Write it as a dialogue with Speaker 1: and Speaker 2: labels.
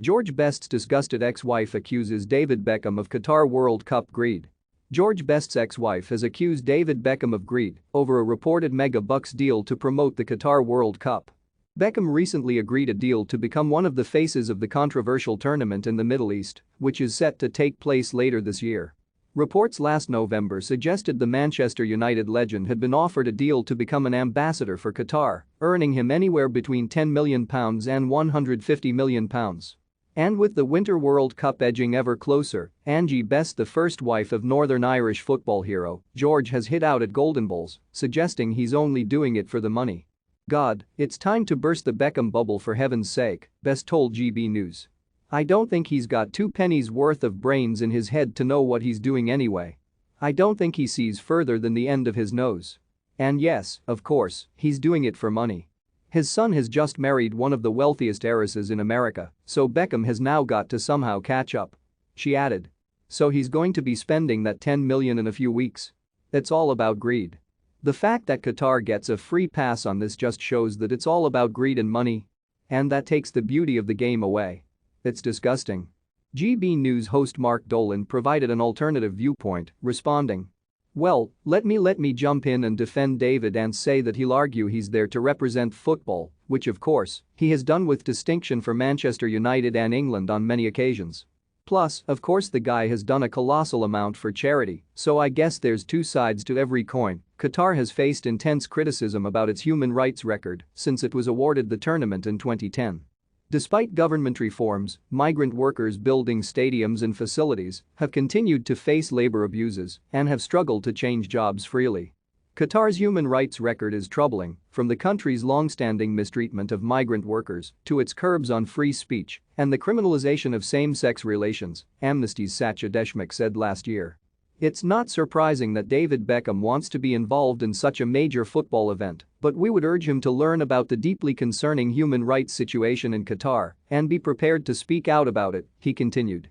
Speaker 1: George Best's disgusted ex-wife accuses David Beckham of Qatar World Cup greed. George Best's ex-wife has accused David Beckham of greed over a reported mega-bucks deal to promote the Qatar World Cup. Beckham recently agreed a deal to become one of the faces of the controversial tournament in the Middle East, which is set to take place later this year. Reports last November suggested the Manchester United legend had been offered a deal to become an ambassador for Qatar, earning him anywhere between £10 million and £150 million. And with the Winter World Cup edging ever closer, Angie Best, the first wife of Northern Irish football hero George, has hit out at Golden Balls, suggesting he's only doing it for the money. "God, it's time to burst the Beckham bubble for heaven's sake," Best told GB News. "I don't think he's got two pennies worth of brains in his head to know what he's doing anyway. I don't think he sees further than the end of his nose. And yes, of course, he's doing it for money. His son has just married one of the wealthiest heiresses in America, so Beckham has now got to somehow catch up." She added. "So he's going to be spending that $10 million in a few weeks. It's all about greed. The fact that Qatar gets a free pass on this just shows that it's all about greed and money. And that takes the beauty of the game away. It's disgusting." GB News host Mark Dolan provided an alternative viewpoint, responding, "Well, let me jump in and defend David and say that he'll argue he's there to represent football, which of course, he has done with distinction for Manchester United and England on many occasions. Plus, of course the guy has done a colossal amount for charity, so I guess there's two sides to every coin." Qatar has faced intense criticism about its human rights record since it was awarded the tournament in 2010. Despite government reforms, migrant workers building stadiums and facilities have continued to face labor abuses and have struggled to change jobs freely. Qatar's human rights record is troubling, from the country's long-standing mistreatment of migrant workers to its curbs on free speech and the criminalization of same-sex relations, Amnesty's Satya Deshmukh said last year. "It's not surprising that David Beckham wants to be involved in such a major football event, but we would urge him to learn about the deeply concerning human rights situation in Qatar and be prepared to speak out about it," he continued.